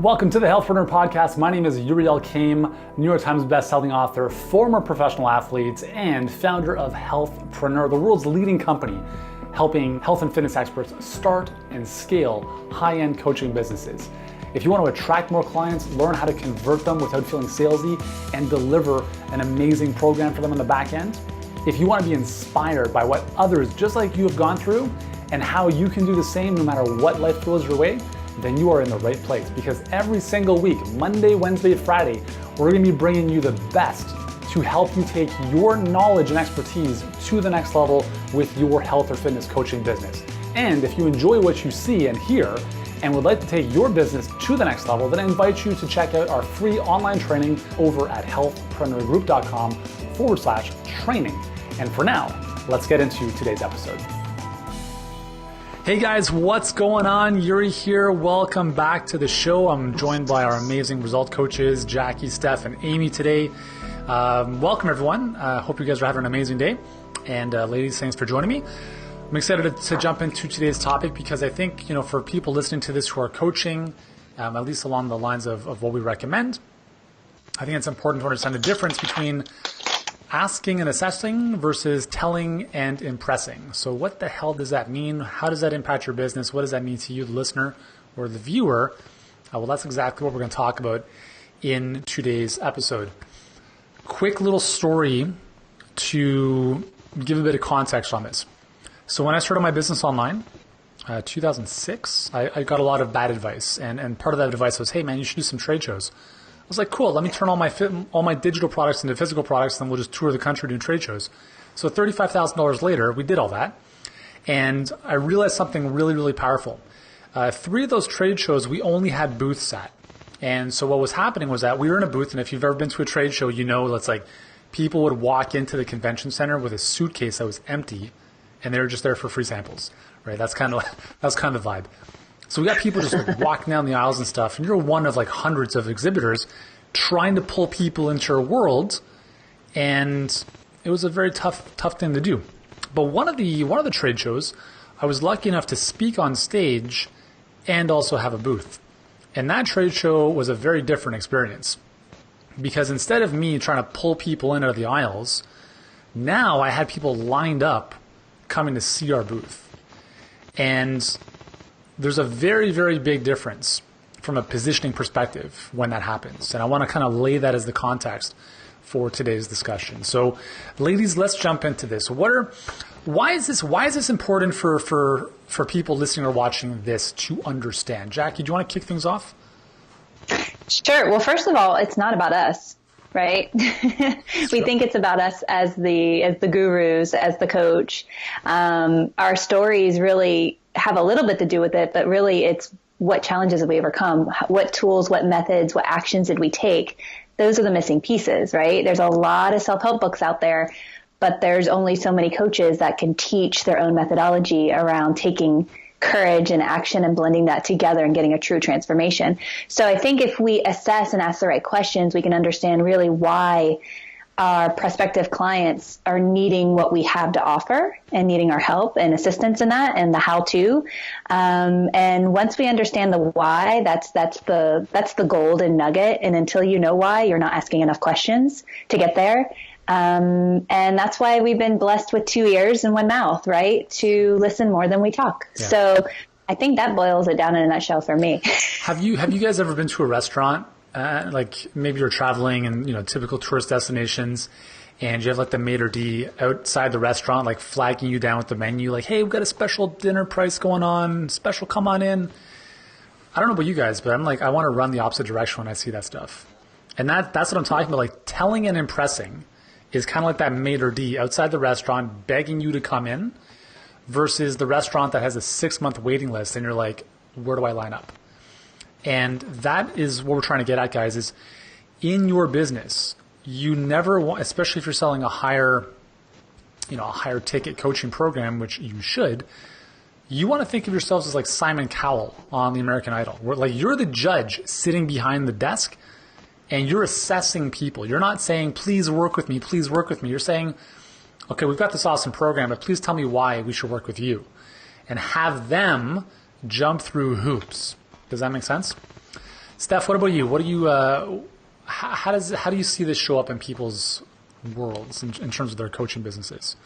Welcome to the Healthpreneur podcast. My name is Uriel Kame, New York Times bestselling author, former professional athlete, and founder of Healthpreneur, the world's leading company helping health and fitness experts start and scale high-end coaching businesses. If you want to attract more clients, learn how to convert them without feeling salesy, and deliver an amazing program for them on the back end, if you want to be inspired by what others just like you have gone through and how you can do the same no matter what life throws your way, then you are in the right place, because every single week, Monday, Wednesday, Friday, we're going to be bringing you the best to help you take your knowledge and expertise to the next level with your health or fitness coaching business. And if you enjoy what you see and hear and would like to take your business to the next level, then I invite you to check out our free online training over at healthpreneurgroup.com/training. And for now, let's get into today's episode. Hey guys, what's going on? Yuri here. Welcome back to the show. I'm joined by our amazing result coaches, Jackie, Steph, and Amy today. Welcome everyone. Hope you guys are having an amazing day. And ladies, thanks for joining me. I'm excited to jump into today's topic because I think, for people listening to this who are coaching, at least along the lines of what we recommend, I think it's important to understand the difference between asking and assessing versus telling and impressing. So what the hell does that mean? How does that impact your business? What does that mean to you, the listener or the viewer? Well, that's exactly what we're going to talk about in today's episode. Quick little story to give a bit of context on this. So when I started my business online, 2006, I got a lot of bad advice. And part of that advice was, hey man, you should do some trade shows. I was like, cool, let me turn all my digital products into physical products, and then we'll just tour the country doing trade shows. So $35,000 later, we did all that. And I realized something really, really powerful. 3 of those trade shows, we only had booths at. And so what was happening was that we were in a booth, and if you've ever been to a trade show, it's like people would walk into the convention center with a suitcase that was empty, and they were just there for free samples, right? That's kind of the vibe. So we got people just walking down the aisles and stuff, and you're one of hundreds of exhibitors trying to pull people into your world, and it was a very tough thing to do. But one of the trade shows, I was lucky enough to speak on stage and also have a booth. And that trade show was a very different experience, because instead of me trying to pull people in out of the aisles, now I had people lined up coming to see our booth. And there's a very, very big difference from a positioning perspective when that happens. And I want to kind of lay that as the context for today's discussion. So ladies, let's jump into this. Why is this important for people listening or watching this to understand? Jackie, do you want to kick things off? Sure. Well, first of all, it's not about us, right? We think it's about us as the gurus, as the coach. Our stories really have a little bit to do with it, but really it's what challenges have we overcome? What tools, what methods, what actions did we take? Those are the missing pieces, right? There's a lot of self-help books out there, but there's only so many coaches that can teach their own methodology around taking courage and action and blending that together and getting a true transformation. So I think if we assess and ask the right questions, we can understand really why our prospective clients are needing what we have to offer and needing our help and assistance in that and the how-to. And once we understand the why, that's the golden nugget. And until you know why, you're not asking enough questions to get there. And that's why we've been blessed with 2 ears and 1 mouth, right? To listen more than we talk. Yeah. So I think that boils it down in a nutshell for me. Have you guys ever been to a restaurant? Like maybe you're traveling in, typical tourist destinations, and you have the maitre d' outside the restaurant, flagging you down with the menu, hey, we've got a special dinner price going on, special, come on in. I don't know about you guys, but I'm I want to run the opposite direction when I see that stuff. And that's what I'm talking about. Telling and impressing is kind of like that maitre d' outside the restaurant begging you to come in versus the restaurant that has a 6-month waiting list, and you're like, where do I line up? And that is what we're trying to get at, guys, is in your business, you never want, especially if you're selling a higher ticket coaching program, which you should, you want to think of yourselves as Simon Cowell on the American Idol, where you're the judge sitting behind the desk and you're assessing people. You're not saying, please work with me, please work with me. You're saying, okay, we've got this awesome program, but please tell me why we should work with you. And have them jump through hoops. Does that make sense? Steph, what about you? What do you, how do you see this show up in people's worlds in terms of their coaching businesses?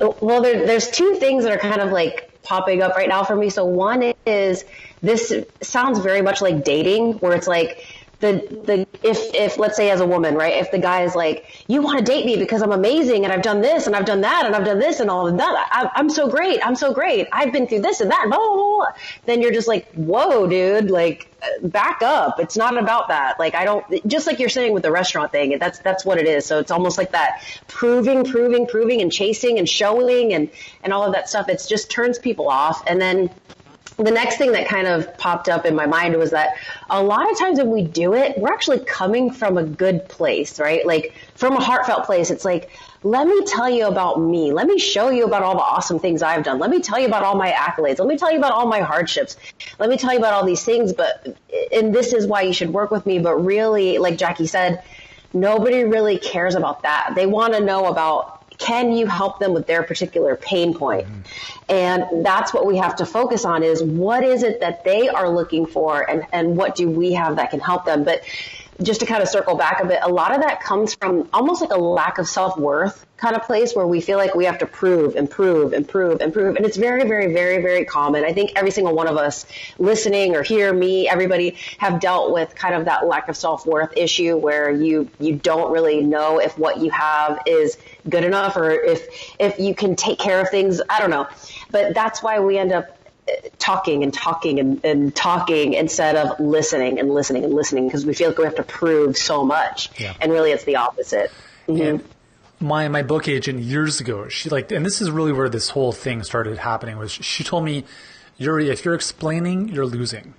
Well, there's two things that are kind of like popping up right now for me. So one is, this sounds very much like dating, where it's like, if let's say as a woman, right, if the guy is like, you want to date me because I'm amazing and I've done this and I've done that and I've done this and all of that, I'm so great, I've been through this and that, blah, blah, blah. Then you're just like, whoa, dude, like, back up. It's not about that. Like, just like you're saying with the restaurant thing, that's what it is. So it's almost like that proving and chasing and showing and all of that stuff. It just turns people off. And then the next thing that kind of popped up in my mind was that a lot of times when we do it, we're actually coming from a good place, right? Like from a heartfelt place. It's like, let me tell you about me. Let me show you about all the awesome things I've done. Let me tell you about all my accolades. Let me tell you about all my hardships. Let me tell you about all these things. And this is why you should work with me. But really, like Jackie said, nobody really cares about that. They want to know about, can you help them with their particular pain point? And that's what we have to focus on, is what is it that they are looking for, and what do we have that can help them? But just to kind of circle back a bit, a lot of that comes from almost like a lack of self-worth kind of place, where we feel like we have to prove. And it's very, very, very, very common. I think every single one of us listening, or hear me, everybody have dealt with kind of that lack of self-worth issue, where you don't really know if what you have is good enough, or if you can take care of things. I don't know. But that's why we end up talking instead of listening, because we feel like we have to prove so much. Yeah. And really it's the opposite. Mm-hmm. And my book agent years ago, she and this is really where this whole thing started happening, was she told me, Yuri, if you're explaining, you're losing.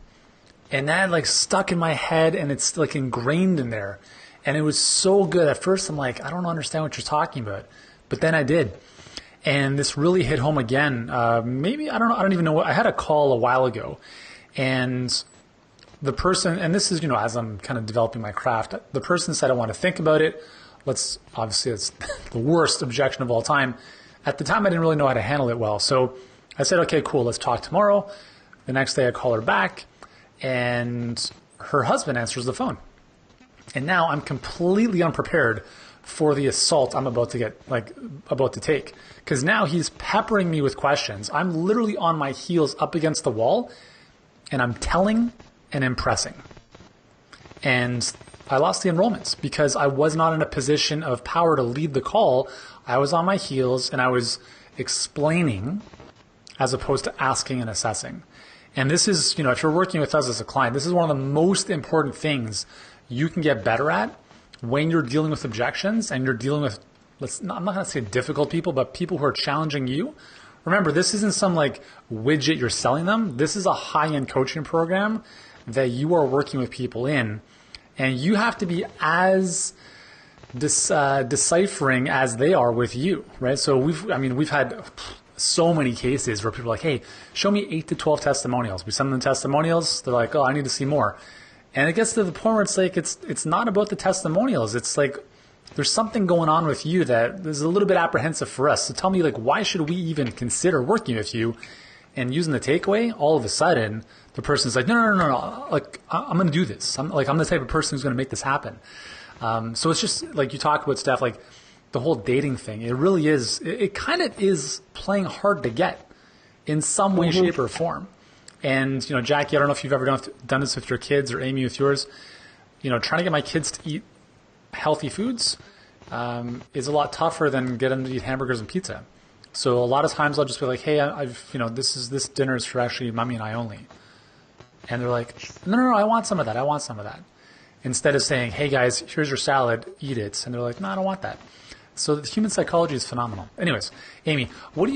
And that stuck in my head, and it's ingrained in there. And it was so good. At first I'm like, I don't understand what you're talking about. But then I did. And this really hit home again. Maybe, I don't even know what, I had a call a while ago, and the person, and this is, as I'm kind of developing my craft, the person said, I want to think about it. Obviously it's the worst objection of all time. At the time, I didn't really know how to handle it well. So I said, okay, cool, let's talk tomorrow. The next day I call her back, and her husband answers the phone. And now I'm completely unprepared for the assault I'm about to take. Because now he's peppering me with questions. I'm literally on my heels up against the wall, and I'm telling and impressing. And I lost the enrollments because I was not in a position of power to lead the call. I was on my heels, and I was explaining as opposed to asking and assessing. And this is, if you're working with us as a client, this is one of the most important things you can get better at when you're dealing with objections, and you're dealing with, I'm not going to say difficult people, but people who are challenging you. Remember, this isn't some widget you're selling them. This is a high-end coaching program that you are working with people in, and you have to be as deciphering as they are with you, right? So we've had so many cases where people are like, hey, show me 8 to 12 testimonials. We send them testimonials. They're like, oh, I need to see more. And it gets to the point where it's not about the testimonials. It's like there's something going on with you that is a little bit apprehensive for us. So tell me, why should we even consider working with you? And using the takeaway, all of a sudden, the person's like, no. I'm going to do this. I'm the type of person who's going to make this happen. So it's just you talk about, Steph, the whole dating thing. It really is. It kind of is playing hard to get in some way, shape, or form. And, Jackie, I don't know if you've ever done this with your kids, or Amy with yours. Trying to get my kids to eat healthy foods is a lot tougher than get them to eat hamburgers and pizza. So a lot of times I'll just be like, hey, this dinner is for actually mommy and I only. And they're like, no, I want some of that. Instead of saying, hey guys, here's your salad, eat it. And they're like, no, I don't want that. So the human psychology is phenomenal. Anyways, Amy, how do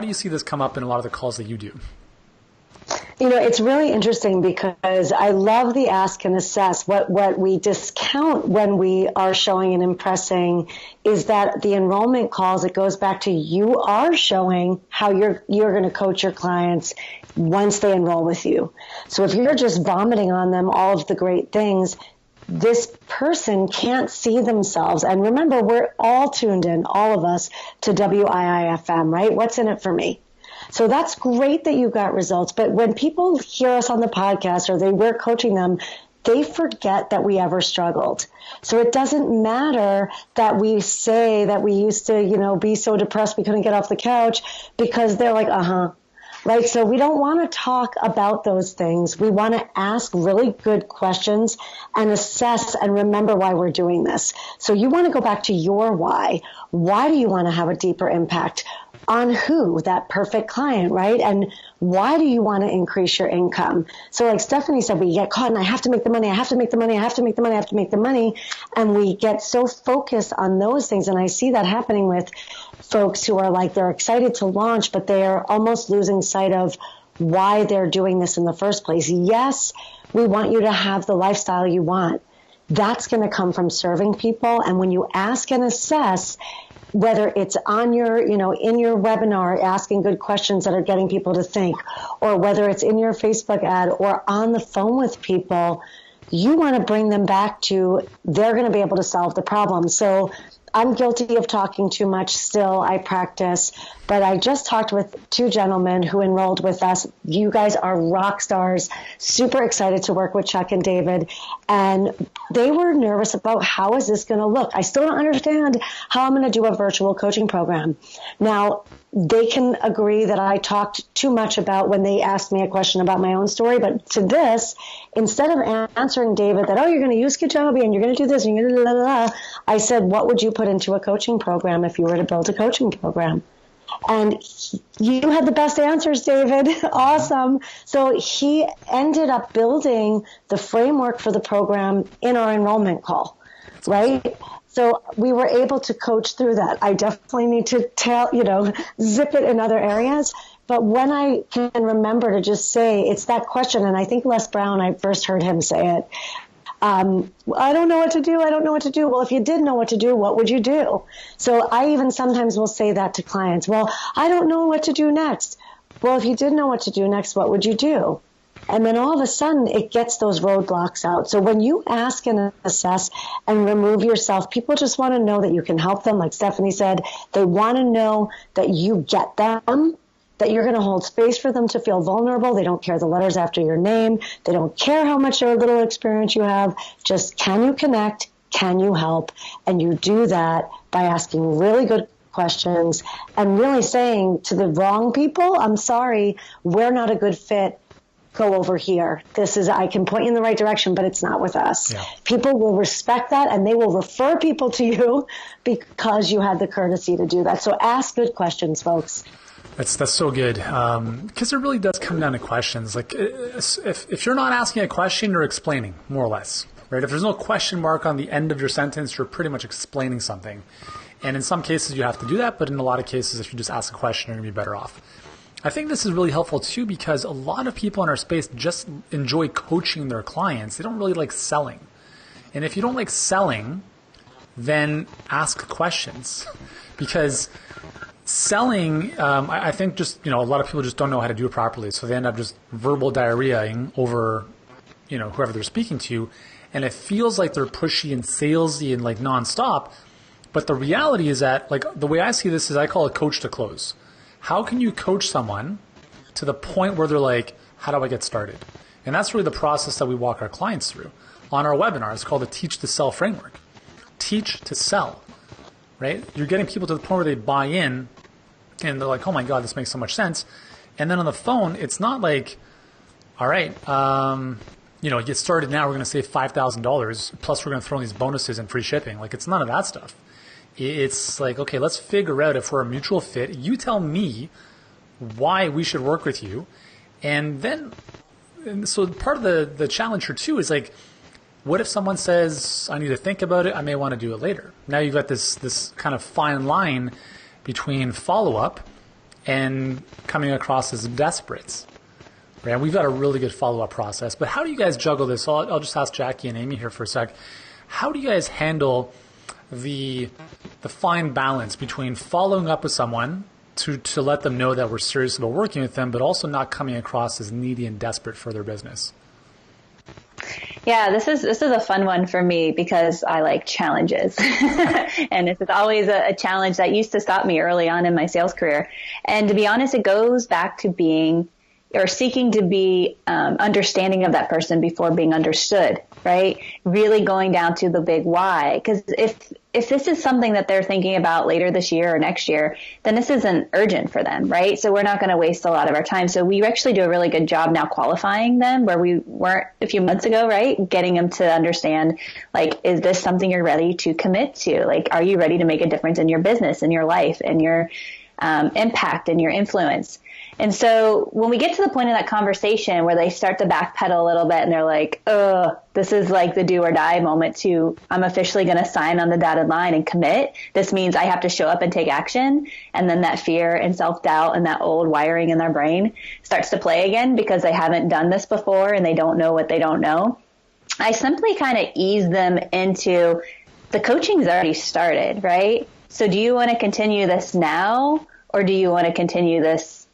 you see this come up in a lot of the calls that you do? It's really interesting because I love the ask and assess. What we discount when we are showing and impressing is that the enrollment calls, it goes back to, you are showing how you're going to coach your clients once they enroll with you. So if you're just vomiting on them all of the great things, this person can't see themselves. And remember, we're all tuned in, all of us, to WIIFM, right? What's in it for me? So that's great that you got results. But when people hear us on the podcast or we're coaching them, they forget that we ever struggled. So it doesn't matter that we say that we used to, be so depressed we couldn't get off the couch, because they're like, right? So we don't want to talk about those things. We want to ask really good questions and assess and remember why we're doing this. So you want to go back to your why. Why do you want to have a deeper impact? On who? That perfect client, right? And why do you want to increase your income? So like Stephanie said, we get caught and I have to make the money, I have to make the money, I have to make the money, I have to make the money. And we get so focused on those things. And I see that happening with folks who are like, they're excited to launch, but they're almost losing sight of why they're doing this in the first place. Yes, we want you to have the lifestyle you want. That's going to come from serving people. And when you ask and assess, whether it's on your, in your webinar, asking good questions that are getting people to think, or whether it's in your Facebook ad or on the phone with people, you want to bring them back to, they're going to be able to solve the problem. So I'm guilty of talking too much still. I practice, but I just talked with two gentlemen who enrolled with us. You guys are rock stars, super excited to work with Chuck and David. And they were nervous about, how is this going to look? I still don't understand how I'm going to do a virtual coaching program. Now, they can agree that I talked too much about when they asked me a question about my own story. But to this, instead of answering David that, you're going to use Kajabi and you're going to do this and you're going to do blah, I said, what would you put into a coaching program if you were to build a coaching program? And you had the best answers, David. Awesome. So he ended up building the framework for the program in our enrollment call, right? So we were able to coach through that. I definitely need to zip it in other areas. But when I can remember to just say, it's that question, and I think Les Brown, I first heard him say it, I don't know what to do. I don't know what to do. Well, if you did know what to do, what would you do? So I even sometimes will say that to clients. Well, I don't know what to do next. Well, if you did know what to do next, what would you do? And then all of a sudden, it gets those roadblocks out. So when you ask and assess and remove yourself, people just want to know that you can help them. Like Stephanie said, they want to know that you get them, that you're going to hold space for them to feel vulnerable. They don't care the letters after your name. They don't care how much or little experience you have. Just, can you connect? Can you help? And you do that by asking really good questions and really saying to the wrong people, I'm sorry, we're not a good fit. Go over here. I can point you in the right direction, but it's not with us. Yeah. People will respect that and they will refer people to you because you had the courtesy to do that. So ask good questions, folks. That's so good, because it really does come down to questions. Like if you're not asking a question, you're explaining, more or less, right? If there's no question mark on the end of your sentence, you're pretty much explaining something. And in some cases you have to do that, but in a lot of cases, if you just ask a question, you're going to be better off. I think this is really helpful too, because a lot of people in our space just enjoy coaching their clients. They don't really like selling. And if you don't like selling, then ask questions, because selling, I think just, a lot of people just don't know how to do it properly. So they end up just verbal diarrheaing over, whoever they're speaking to. And it feels like they're pushy and salesy and like nonstop. But the reality is that, like, the way I see this is I call it coach to close. How can you coach someone to the point where they're like, how do I get started? And that's really the process that we walk our clients through. On our webinar, it's called the Teach to Sell framework. Teach to sell, right? You're getting people to the point where they buy in and they're like, oh my God, this makes so much sense. And then on the phone, it's not like, all right, get started now, we're going to save $5,000, plus we're going to throw in these bonuses and free shipping. Like, it's none of that stuff. It's like, okay, let's figure out if we're a mutual fit. You tell me why we should work with you. And so part of the challenge here too is like, what if someone says, I need to think about it, I may want to do it later? Now you've got this kind of fine line between follow-up and coming across as desperate. Right? And we've got a really good follow-up process. But how do you guys juggle this? I'll just ask Jackie and Amy here for a sec. How do you guys handle the fine balance between following up with someone to let them know that we're serious about working with them, but also not coming across as needy and desperate for their business? Yeah, this is a fun one for me because I like challenges. And this is always a challenge that used to stop me early on in my sales career. And to be honest, it goes back to being or seeking to be understanding of that person before being understood, right? Really going down to the big why. Because if this is something that they're thinking about later this year or next year, then this isn't urgent for them, right? So we're not going to waste a lot of our time. So we actually do a really good job now qualifying them where we weren't a few months ago, right? Getting them to understand, like, is this something you're ready to commit to? Like, are you ready to make a difference in your business, in your life, in your impact and your influence? And so when we get to the point of that conversation where they start to backpedal a little bit and they're like, oh, this is like the do or die moment to, I'm officially going to sign on the dotted line and commit. This means I have to show up and take action. And then that fear and self-doubt and that old wiring in their brain starts to play again because they haven't done this before and they don't know what they don't know. I simply kind of ease them into the coaching's already started, right? So do you want to continue this now or do you want to continue this,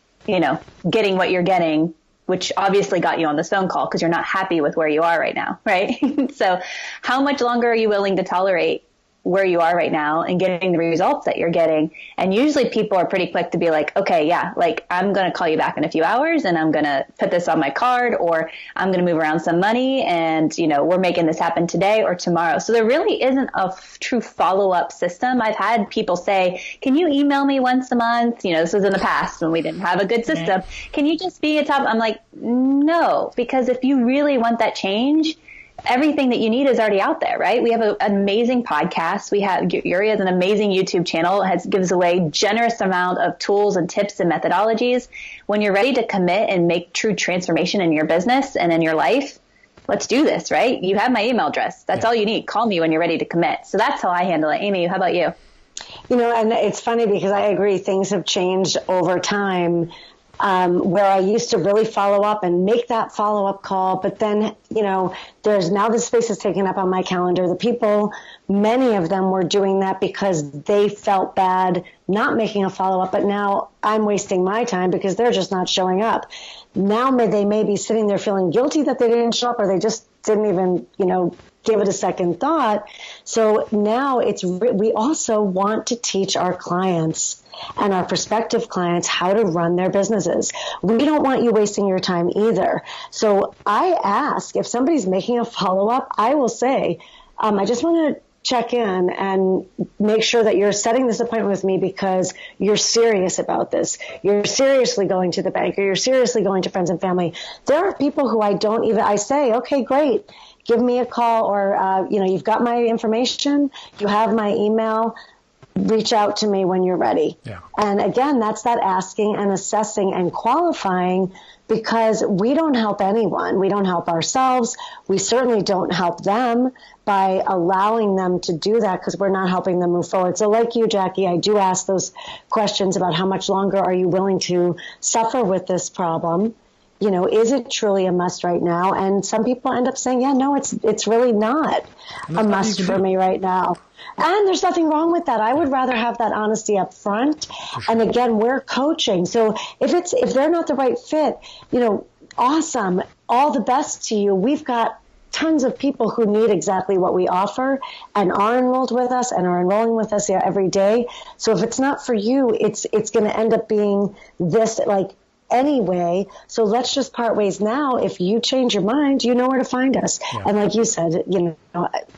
getting what you're getting, which obviously got you on this phone call because you're not happy with where you are right now, right? So how much longer are you willing to tolerate where you are right now and getting the results that you're getting? And usually people are pretty quick to be like, okay, yeah, like I'm going to call you back in a few hours and I'm going to put this on my card or I'm going to move around some money and, we're making this happen today or tomorrow. So there really isn't a true follow-up system. I've had people say, can you email me once a month? This was in the past when we didn't have a good system. Can you just be a top? I'm like, no, because if you really want that change, everything that you need is already out there, right? We have an amazing podcast. We have Yuri has an amazing YouTube channel. It gives away generous amount of tools and tips and methodologies. When you're ready to commit and make true transformation in your business and in your life, let's do this, right? You have my email address. That's all you need. Call me when you're ready to commit. So that's how I handle it. Amy, how about you? And it's funny because I agree things have changed over time. Where I used to really follow up and make that follow-up call. But then, there's now the space is taken up on my calendar. The people, many of them were doing that because they felt bad not making a follow-up. But now I'm wasting my time because they're just not showing up. Now they may be sitting there feeling guilty that they didn't show up or they just didn't even, give it a second thought. So now we also want to teach our clients and our prospective clients how to run their businesses. We don't want you wasting your time either. So I ask if somebody's making a follow-up, I will say, I just want to check in and make sure that you're setting this appointment with me because you're serious about this. You're seriously going to the bank or you're seriously going to friends and family. There are people who I say, okay, great. Give me a call or, you've got my information. You have my email. Reach out to me when you're ready. Yeah. And again, that's that asking and assessing and qualifying because we don't help anyone. We don't help ourselves. We certainly don't help them by allowing them to do that because we're not helping them move forward. So like you, Jackie, I do ask those questions about how much longer are you willing to suffer with this problem? Is it truly a must right now? And some people end up saying, yeah, no, it's really not a must for me right now. And there's nothing wrong with that. I would rather have that honesty up front. And again, we're coaching. So if they're not the right fit, awesome. All the best to you. We've got tons of people who need exactly what we offer and are enrolled with us and are enrolling with us every day. So if it's not for you, it's going to end up being this anyway. So let's just part ways now. If you change your mind, you know where to find us. Yeah. And like you said,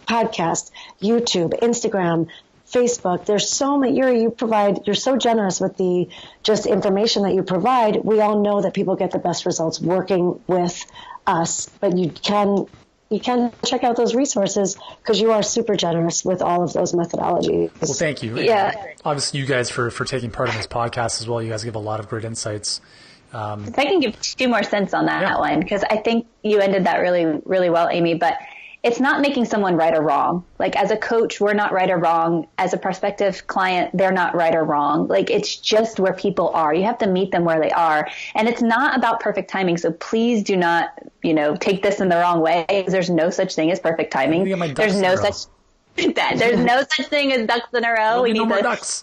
podcast, YouTube, Instagram, Facebook, there's so many. You're so generous with the just information that you provide. We all know that people get the best results working with us, but you can check out those resources because you are super generous with all of those methodologies. Well, thank you. Yeah. Obviously, you guys for taking part in this podcast as well. You guys give a lot of great insights. If I can give 2 more cents on that one, because I think you ended that really, really well, Amy, but it's not making someone right or wrong. Like as a coach, we're not right or wrong. As a prospective client, they're not right or wrong. Like it's just where people are. You have to meet them where they are. And it's not about perfect timing. So please do not, take this in the wrong way. There's no such thing as perfect timing. There's no such thing as ducks in a row. We need no more ducks.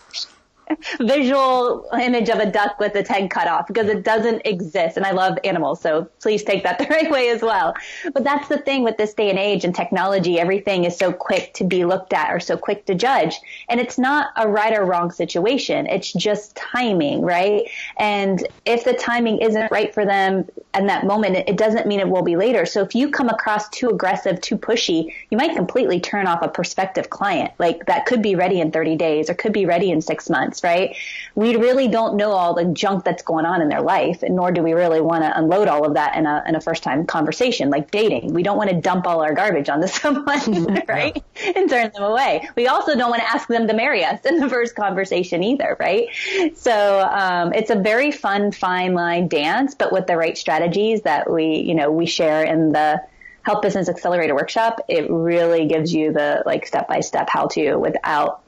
visual image of a duck with its head cut off because it doesn't exist. And I love animals, so please take that the right way as well. But that's the thing with this day and age and technology. Everything is so quick to be looked at or so quick to judge. And it's not a right or wrong situation. It's just timing, right? And if the timing isn't right for them in that moment, it doesn't mean it will be later. So if you come across too aggressive, too pushy, you might completely turn off a prospective client. Like that could be ready in 30 days or could be ready in 6 months, right? We really don't know all the junk that's going on in their life, and nor do we really want to unload all of that in a first time conversation like dating. We don't want to dump all our garbage onto someone, right? And turn them away. We also don't want to ask them to marry us in the first conversation either, right? So it's a very fun, fine line dance, but with the right strategies that we share in the Health Business Accelerator workshop, it really gives you the like step-by-step how-to without,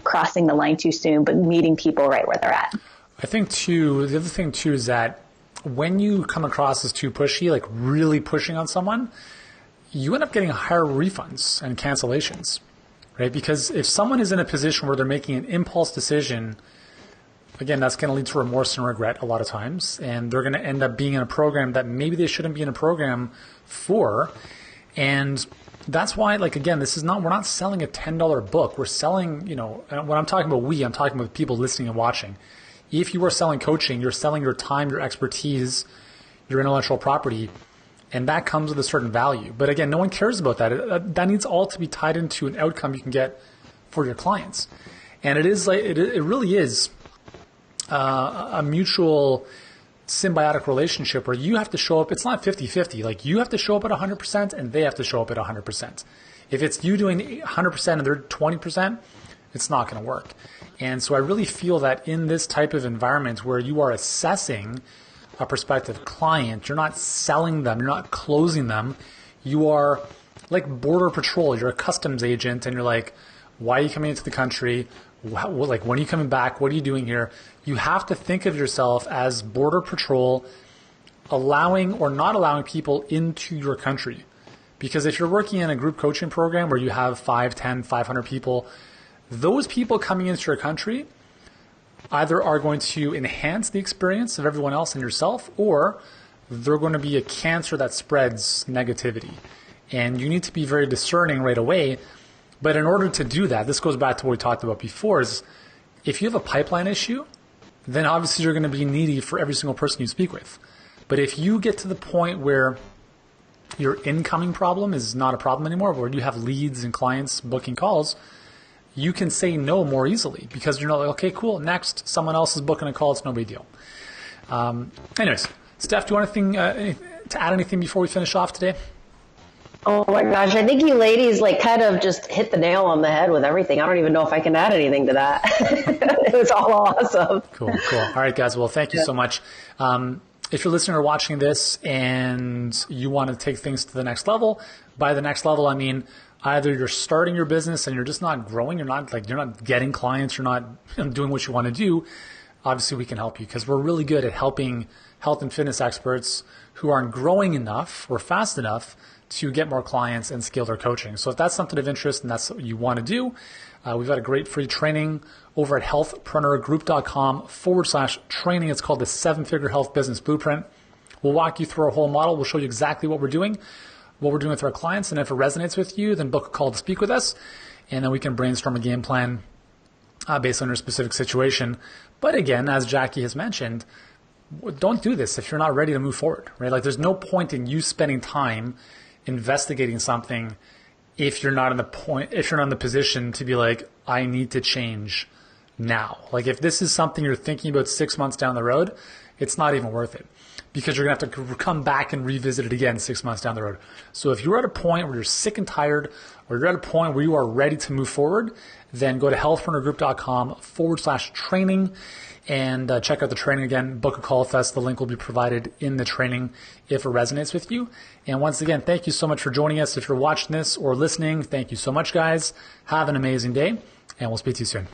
crossing the line too soon, but meeting people right where they're at. I think too, the other thing too is that when you come across as too pushy, like really pushing on someone, you end up getting higher refunds and cancellations, right? Because if someone is in a position where they're making an impulse decision, again, that's going to lead to remorse and regret a lot of times, and they're going to end up being in a program that maybe they shouldn't be in a program for. And that's why, like, again, we're not selling a $10 book. We're selling, when I'm talking about I'm talking about people listening and watching. If you are selling coaching, you're selling your time, your expertise, your intellectual property, and that comes with a certain value. But again, no one cares about that. That needs all to be tied into an outcome you can get for your clients. And it is like, it really is a mutual symbiotic relationship where you have to show up. It's not 50-50. Like you have to show up at 100% and they have to show up at 100%. If it's you doing 100% and they're 20%, it's not going to work. And so I really feel that in this type of environment where you are assessing a prospective client, you're not selling them, you're not closing them. You are like Border Patrol. You're a customs agent and you're like, why are you coming into the country? Like, when are you coming back? What are you doing here? You have to think of yourself as Border Patrol allowing or not allowing people into your country. Because if you're working in a group coaching program where you have 5, 10, 500 people, those people coming into your country either are going to enhance the experience of everyone else and yourself, or they're going to be a cancer that spreads negativity. And you need to be very discerning right away. But in order to do that, this goes back to what we talked about before, is if you have a pipeline issue, then obviously you're going to be needy for every single person you speak with. But if you get to the point where your incoming problem is not a problem anymore, where you have leads and clients booking calls, you can say no more easily because you're not like, okay, cool, next, someone else is booking a call, it's no big deal. Anyways, Steph, do you want to add anything before we finish off today? Oh my gosh, I think you ladies kind of just hit the nail on the head with everything. I don't even know if I can add anything to that. It was all awesome. Cool. All right, guys. Well, thank you so much. If you're listening or watching this and you want to take things to the next level, by the next level, I mean either you're starting your business and you're just not growing, you're not getting clients, you're not doing what you want to do. Obviously, we can help you because we're really good at helping health and fitness experts who aren't growing enough or fast enough to get more clients and scale their coaching. So if that's something of interest and that's what you want to do, we've got a great free training over at healthpreneurgroup.com/training. It's called the 7-Figure Health Business Blueprint. We'll walk you through our whole model. We'll show you exactly what we're doing with our clients. And if it resonates with you, then book a call to speak with us. And then we can brainstorm a game plan based on your specific situation. But again, as Jackie has mentioned, don't do this if you're not ready to move forward, right? Like there's no point in you spending time investigating something if you're not in the position to be like, I need to change now. Like if this is something you're thinking about 6 months down the road, it's not even worth it because you're going to have to come back and revisit it again 6 months down the road. So if you're at a point where you're sick and tired, or you're at a point where you are ready to move forward, then go to healthpreneurgroup.com/training and check out the training again. Book a call with us. The link will be provided in the training if it resonates with you. And once again, thank you so much for joining us. If you're watching this or listening, thank you so much, guys. Have an amazing day, and we'll speak to you soon.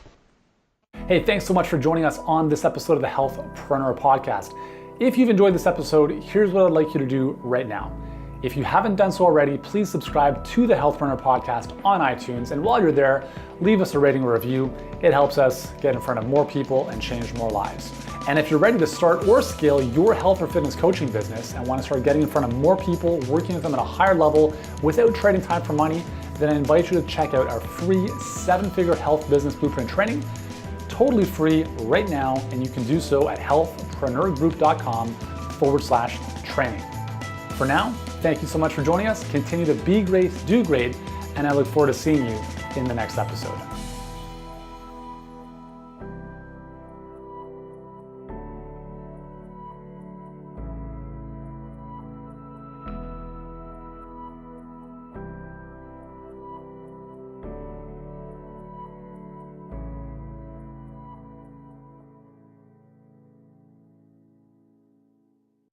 Hey, thanks so much for joining us on this episode of the Healthpreneur podcast. If you've enjoyed this episode, here's what I'd like you to do right now. If you haven't done so already, please subscribe to the Healthpreneur podcast on iTunes. And while you're there, leave us a rating or review. It helps us get in front of more people and change more lives. And if you're ready to start or scale your health or fitness coaching business and want to start getting in front of more people, working with them at a higher level without trading time for money, then I invite you to check out our free 7-figure health business blueprint training, totally free right now. And you can do so at healthpreneurgroup.com/training. For now, thank you so much for joining us. Continue to be great, do great, and I look forward to seeing you in the next episode.